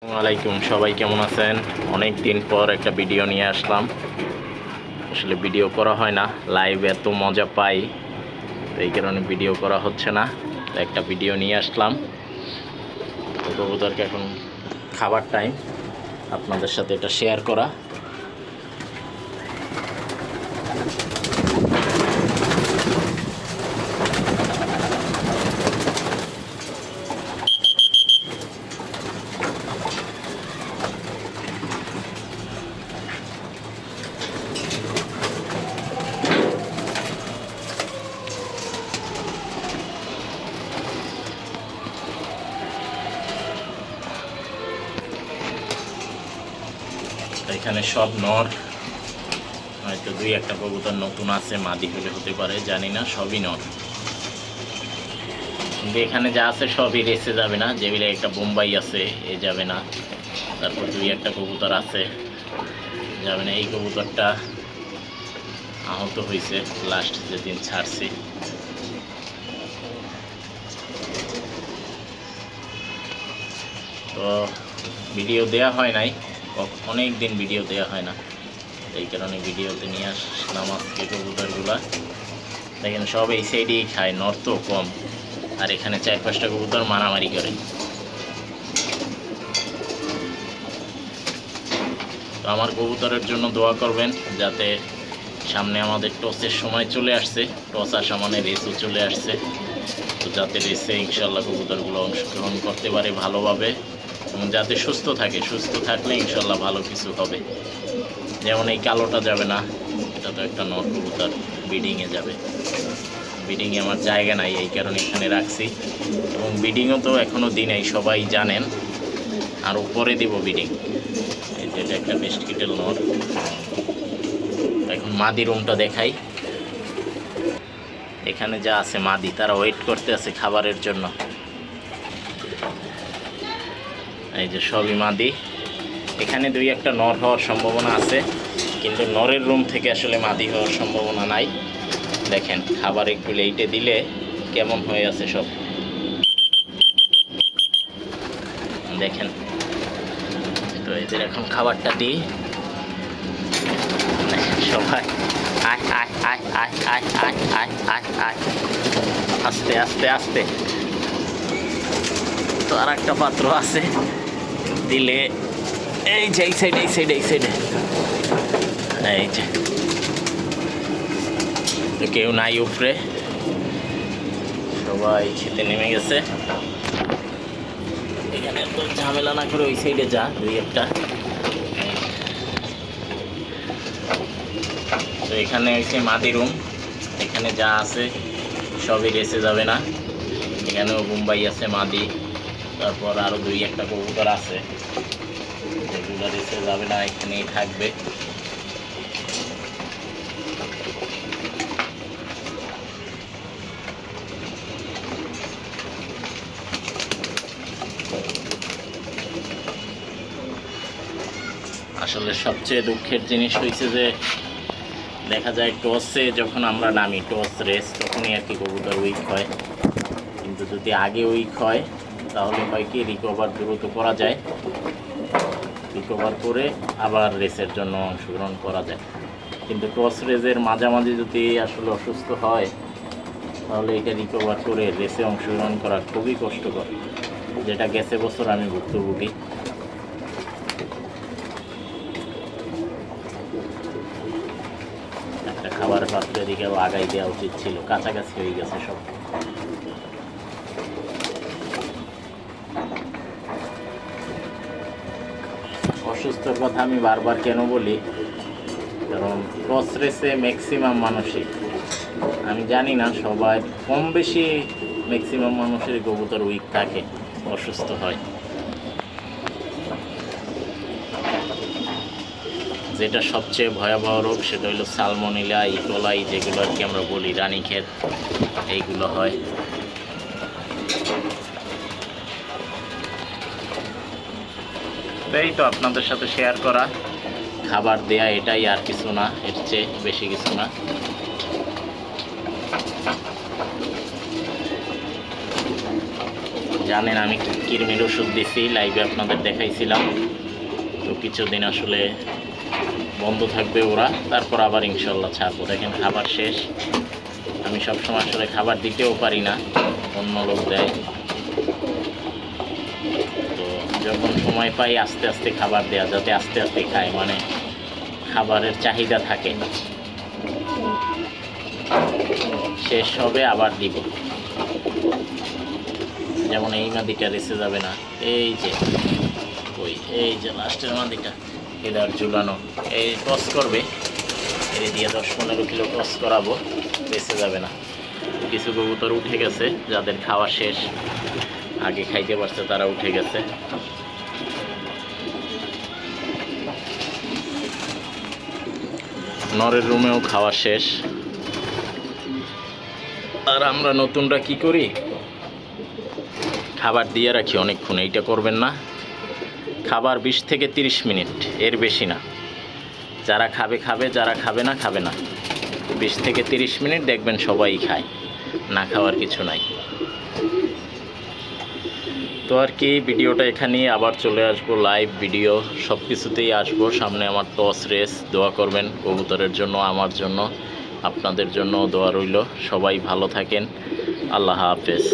আসসালামাইকুম, সবাই কেমন আছেন? অনেক দিন পর একটা ভিডিও নিয়ে আসলাম। আসলে ভিডিও করা হয় না, লাইভ এত মজা পাই, তো এই কারণে ভিডিও করা হচ্ছে না। তো একটা ভিডিও নিয়ে আসলাম। তো কবুতরকে এখন খাবার টাইম, আপনাদের সাথে এটা শেয়ার করা। এখানে সব নর, হয়তো দুই একটা কবুতর নতুন আছে, মাদি হলে হতে পারে, জানি না, সবই নর। কিন্তু এখানে যা আছে সবই রেসে যাবে না, যেগুলো একটা বোম্বাই আছে এ যাবে না, তারপর দুই একটা কবুতর আছে যাবে না। এই কবুতরটা আহত হয়েছে লাস্ট যেদিন ছাড়ছি। তো ভিডিও দেয়া হয় নাই, অনেক দিন ভিডিও দেয়া হয় না, এই কারণে ভিডিওতে নিয়ে আসলাম আজকে কবুতরগুলা। দেখেন সব এই সাইডেই খায়, নর তো কম, আর এখানে 4-5টা কবুতর মারামারি করে। তো আমার কবুতরের জন্য দোয়া করবেন, যাতে সামনে আমাদের টসের সময় চলে আসছে, টস আসা মানে রেসও চলে আসছে, তো যাতে রেসে ইনশাল্লাহ কবুতরগুলো অংশগ্রহণ করতে পারে ভালোভাবে, এবং যাতে সুস্থ থাকে। সুস্থ থাকলে ইনশাল্লাহ ভালো কিছু হবে। যেমন এই কালোটা যাবে না, এটা তো একটা নর কবুতর, ব্রিডিংয়ে যাবে। ব্রিডিংয়ে আমার জায়গা নাই, এই কারণে এখানে রাখছি, এবং ব্রিডিংও তো এখনও দিন এই সবাই জানেন, আর উপরে দিব ব্রিডিং। এই যে এটা একটা বেস্ট কিটেল নর। এখন মাদি রুমটা দেখাই। এখানে যা আছে মাদি, তারা ওয়েট করতে আছে খাবারের জন্য। এই যে সবই মাদি। এখানে দুই একটা নর হওয়ার সম্ভাবনা আছে, কিন্তু নরের রুম থেকে আসলে মাদি হওয়ার সম্ভাবনা নাই। দেখেন খাবার একটু লেটে দিলে কেমন হয়ে আছে সব, দেখেন। তো এদের এখন খাবারটা দিই। সবাই আয় আয় আয় আয় আয় আয় আয় আয় আয়, আস্তে আস্তে আস্তে। তো আর একটা পাত্র আছে, দিলে এই যে এই সাইডে এই সাইডে এই সাইডে, এই যে। তো কেউ নাই উপরে, সবাই খেতে নেমে গেছে। এখানে তো ঝামেলা না করে ওই সাইডে যা, দুই একটা। তো এখানে হচ্ছে মাদি রুম, এখানে যা আছে সবই রেসে যাবে না। এখানেও বোম্বাই আছে মাদি, তারপর আরও দুই একটা কবুতর আছে যেগুলো রেসে যাবে না, এখানেই থাকবে। আসলে সবচেয়ে দুঃখের জিনিস হয়েছে যে দেখা যায় টসে যখন আমরা নামি, টস রেস, তখনই আর কি কবুতর উইক হয়। কিন্তু যদি আগে উইক হয় তাহলে হয় কি রিকভার দ্রুত করা যায়, রিকভার করে আবার রেসের জন্য অংশগ্রহণ করা যায়। কিন্তু টস রেসের মাঝামাঝি যদি আসলে অসুস্থ হয়, তাহলে এটা রিকভার করে রেসে অংশগ্রহণ করা খুবই কষ্টকর, যেটা গেছে বছর আমি ভুক্তভোগী। একটা খাবার পাত্র এদিকেও আগাই দেওয়া উচিত ছিল, কাছাকাছি হয়ে গেছে সব। অসুস্থর কথা আমি বারবার কেন বলি, কারণ ক্রস রেসে ম্যাক্সিমাম মানুষই, আমি জানি না সবাই, কম বেশি ম্যাক্সিমাম মানুষের কবুতর উইক থাকে, অসুস্থ হয়। যেটা সবচেয়ে ভয়াবহ রোগ সেটা হলো সালমোনেলা, ইকোলাই, যেগুলো আর কি আমরা বলি রানীক্ষেত, এইগুলো হয়। এই তো আপনাদের সাথে শেয়ার করা, খাবার দেয়া, এটাই, আর কিছু না, এর চেয়ে বেশি কিছু না। জানেন আমি কৃমির ওষুধ দিছি, লাইভে আপনাদের দেখাইছিলাম। তো কিছুদিন আসলে বন্ধ থাকবে ওরা, তারপর আবার ইনশাল্লাহ ছাড়বো। দেখেন খাবার শেষ। আমি সবসময় আসলে খাবার দিতেও পারি না, অন্য লোক দেয়। তো যখন সময় পাই আস্তে আস্তে খাবার দেওয়া, যাতে আস্তে আস্তে খায়, মানে খাবারের চাহিদা থাকে। শেষ হবে আবার দিব। যেমন এই মাদিটা রেসে যাবে না, এই যে এই যে লাস্টের মাদিটা এদার ঝুলানো, এই টস করবে, এই দিয়ে 10-15 কিলো টস করাবো, রেসে যাবে না। কিছু কবুতর উঠে গেছে, যাদের খাওয়া শেষ, আগে খাইতে পারছে তারা উঠে গেছে। নরের রুমেও খাওয়া শেষ। আর আমরা নতুনরা কি করি, খাবার দিয়ে রাখি অনেকক্ষণ। এইটা করবেন না, খাবার 20 থেকে 30 মিনিট, এর বেশি না। যারা খাবে খাবে, যারা খাবে না খাবে না। 20 থেকে 30 মিনিট দেখবেন সবাই খায়, না খাওয়ার কিছু নাই। তো আর কি, ভিডিওটা এখানেই, আবার চলে আসবো লাইভ ভিডিও, সব কিছুতেই আসবো। সামনে আমার টস রেস, দোয়া করবেন কবুতরের জন্য, আমার জন্য, আপনাদের জন্য দোয়া রইল। সবাই ভালো থাকেন, আল্লাহ হাফেজ।